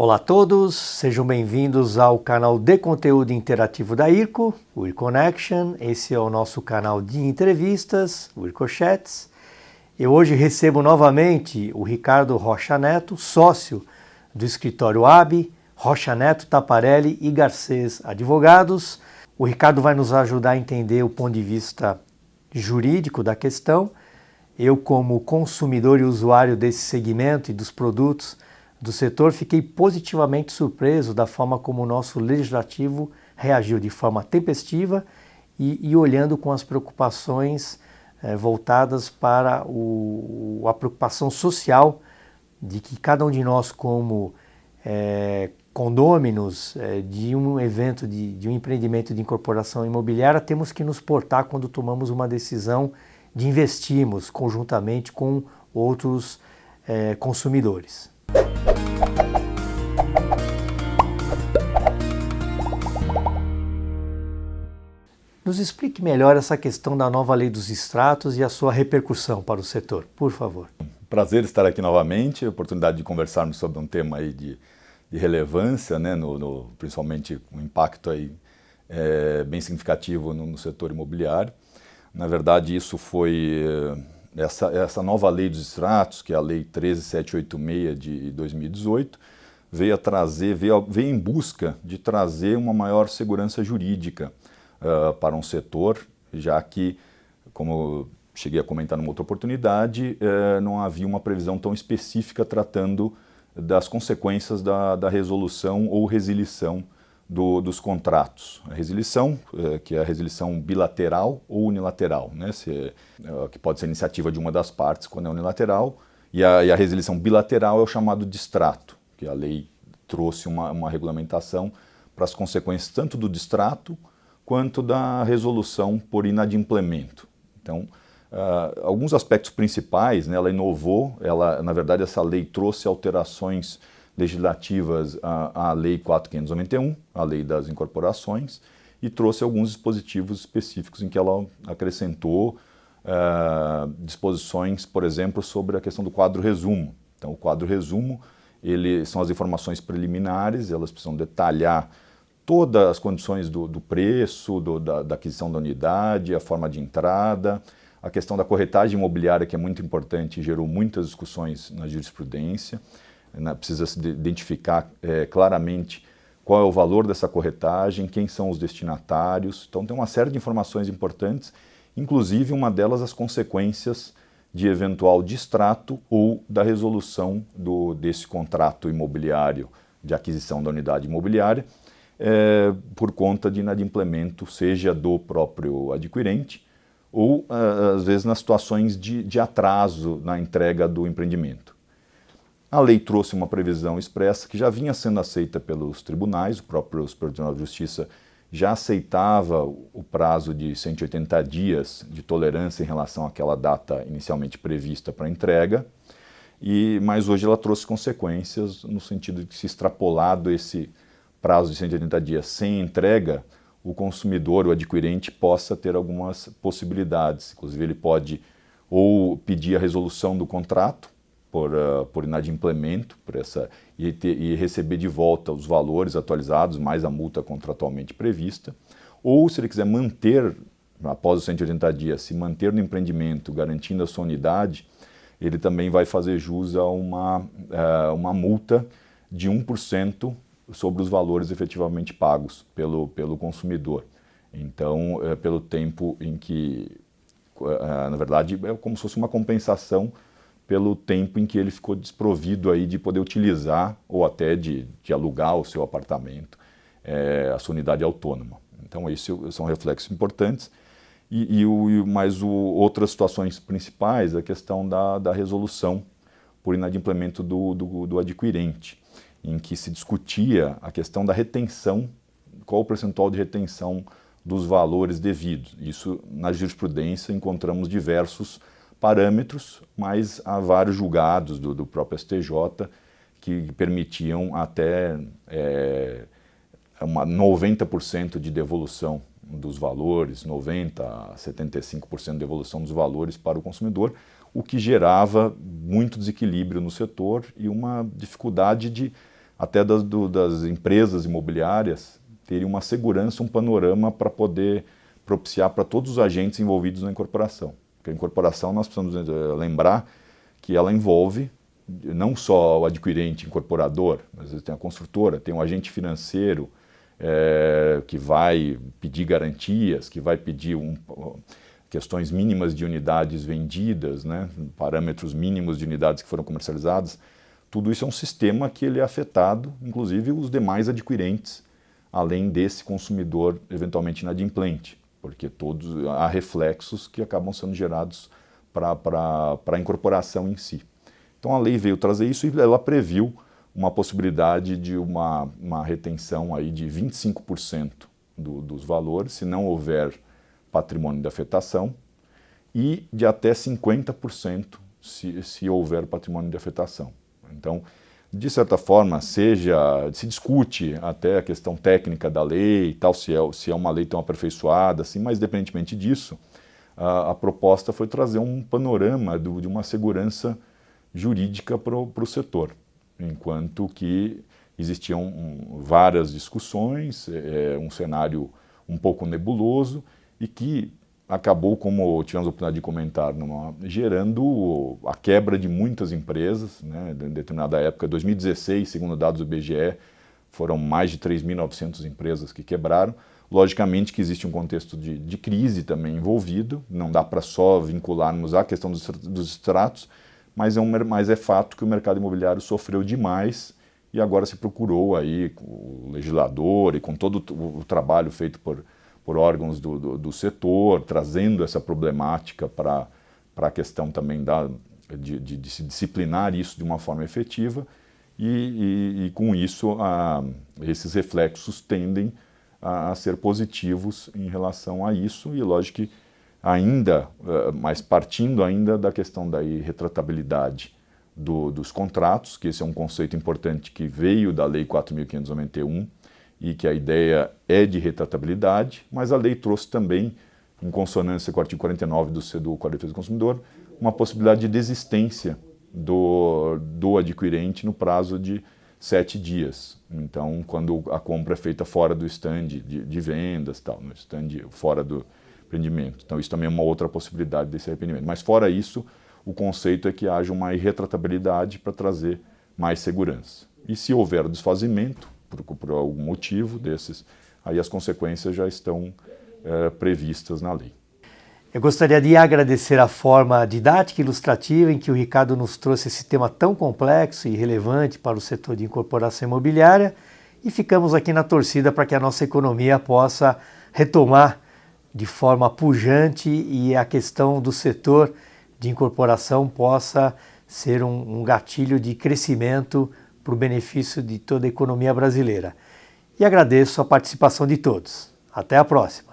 Olá a todos, sejam bem-vindos ao canal de conteúdo interativo da IRCO, o IRConnection. Esse é o nosso canal de entrevistas, o IRCochats. Eu hoje recebo novamente o Ricardo Rocha Neto, sócio do escritório AB, Rocha Neto, Taparelli e Garcês Advogados. O Ricardo vai nos ajudar a entender o ponto de vista jurídico da questão. Eu, como consumidor e usuário desse segmento e dos produtos do setor, fiquei positivamente surpreso da forma como o nosso legislativo reagiu de forma tempestiva e olhando com as preocupações voltadas para a preocupação social de que cada um de nós, como condôminos de um evento, de um empreendimento de incorporação imobiliária, temos que nos portar quando tomamos uma decisão de investirmos conjuntamente com outros consumidores. Nos explique melhor essa questão da nova lei dos extratos e a sua repercussão para o setor, por favor. Prazer estar aqui novamente, oportunidade de conversarmos sobre um tema aí de relevância, né, principalmente um impacto aí, bem significativo no setor imobiliário. Na verdade, isso foi essa nova lei dos extratos, que é a Lei 13.786 de 2018, veio em busca de trazer uma maior segurança jurídica para um setor, já que, como eu cheguei a comentar numa outra oportunidade, não havia uma previsão tão específica tratando das consequências da resolução ou resilição dos contratos. A resilição, que é a resilição bilateral ou unilateral, né? Que pode ser iniciativa de uma das partes quando é unilateral, e a resilição bilateral é o chamado distrato, que a lei trouxe uma regulamentação para as consequências tanto do distrato quanto da resolução por inadimplemento. Então, alguns aspectos principais, né, ela inovou, na verdade essa lei trouxe alterações legislativas à Lei 4.591, a Lei das Incorporações, e trouxe alguns dispositivos específicos em que ela acrescentou disposições, por exemplo, sobre a questão do quadro resumo. Então, o quadro resumo, são as informações preliminares, elas precisam detalhar todas as condições do preço, da aquisição da unidade, a forma de entrada, a questão da corretagem imobiliária, que é muito importante e gerou muitas discussões na jurisprudência. Precisa se identificar claramente qual é o valor dessa corretagem, quem são os destinatários. Então tem uma série de informações importantes, inclusive uma delas as consequências de eventual distrato ou da resolução desse contrato imobiliário de aquisição da unidade imobiliária, por conta de inadimplemento, seja do próprio adquirente ou, às vezes, nas situações de atraso na entrega do empreendimento. A lei trouxe uma previsão expressa que já vinha sendo aceita pelos tribunais, o próprio Superior Tribunal de Justiça já aceitava o prazo de 180 dias de tolerância em relação àquela data inicialmente prevista para a entrega, mas hoje ela trouxe consequências no sentido de se extrapolado esse prazo de 180 dias sem entrega, o consumidor, o adquirente, possa ter algumas possibilidades. Inclusive, ele pode ou pedir a resolução do contrato por inadimplemento e receber de volta os valores atualizados, mais a multa contratualmente prevista, ou se ele quiser manter, após os 180 dias, se manter no empreendimento, garantindo a sua unidade, ele também vai fazer jus a uma multa de 1% sobre os valores efetivamente pagos pelo consumidor. Então, pelo tempo em que, na verdade, é como se fosse uma compensação pelo tempo em que ele ficou desprovido aí de poder utilizar ou até de alugar o seu apartamento, a sua unidade autônoma. Então, isso são reflexos importantes. Mas outras situações principais, a questão da resolução por inadimplemento do adquirente, em que se discutia a questão da retenção, qual o percentual de retenção dos valores devidos. Isso, na jurisprudência, encontramos diversos parâmetros, mas há vários julgados do próprio STJ que permitiam até 90% de devolução dos valores, 90% a 75% de devolução dos valores para o consumidor, o que gerava muito desequilíbrio no setor e uma dificuldade de até das empresas imobiliárias terem uma segurança, um panorama para poder propiciar para todos os agentes envolvidos na incorporação. Porque a incorporação, nós precisamos lembrar que ela envolve não só o adquirente incorporador, mas tem a construtora, tem um agente financeiro que vai pedir garantias, que vai pedir questões mínimas de unidades vendidas, né, parâmetros mínimos de unidades que foram comercializadas. Tudo isso é um sistema que ele é afetado, inclusive os demais adquirentes, além desse consumidor eventualmente inadimplente, porque todos há reflexos que acabam sendo gerados para a incorporação em si. Então a lei veio trazer isso e ela previu uma possibilidade de uma retenção aí de 25% dos valores, se não houver patrimônio de afetação, e de até 50% se houver patrimônio de afetação. Então, de certa forma, se discute até a questão técnica da lei e tal, se é uma lei tão aperfeiçoada, assim, mas independentemente disso, a proposta foi trazer um panorama de uma segurança jurídica para o setor, enquanto que existiam várias discussões, um cenário um pouco nebuloso e que acabou, como tivemos a oportunidade de comentar, gerando a quebra de muitas empresas, né, em determinada época. Em 2016, segundo dados do IBGE, foram mais de 3.900 empresas que quebraram. Logicamente que existe um contexto de crise também envolvido, não dá para só vincularmos a questão dos extratos, mas é fato que o mercado imobiliário sofreu demais e agora se procurou aí o legislador e com todo o trabalho feito por órgãos do setor, trazendo essa problemática para a questão também de se disciplinar isso de uma forma efetiva e com isso esses reflexos tendem a ser positivos em relação a isso e lógico que ainda, mas partindo ainda da questão da irretratabilidade dos contratos, que esse é um conceito importante que veio da Lei 4.591, e que a ideia é de retratabilidade, mas a lei trouxe também, em consonância com o artigo 49 do Código de Defesa do Consumidor, uma possibilidade de desistência do adquirente no prazo de 7 dias. Então, quando a compra é feita fora do stand de vendas, tal, no stand fora do empreendimento. Então, isso também é uma outra possibilidade desse arrependimento. Mas, fora isso, o conceito é que haja uma irretratabilidade para trazer mais segurança. E se houver desfazimento, por algum motivo desses, aí as consequências já estão previstas na lei. Eu gostaria de agradecer a forma didática e ilustrativa em que o Ricardo nos trouxe esse tema tão complexo e relevante para o setor de incorporação imobiliária e ficamos aqui na torcida para que a nossa economia possa retomar de forma pujante e a questão do setor de incorporação possa ser um gatilho de crescimento para o benefício de toda a economia brasileira. E agradeço a participação de todos. Até a próxima!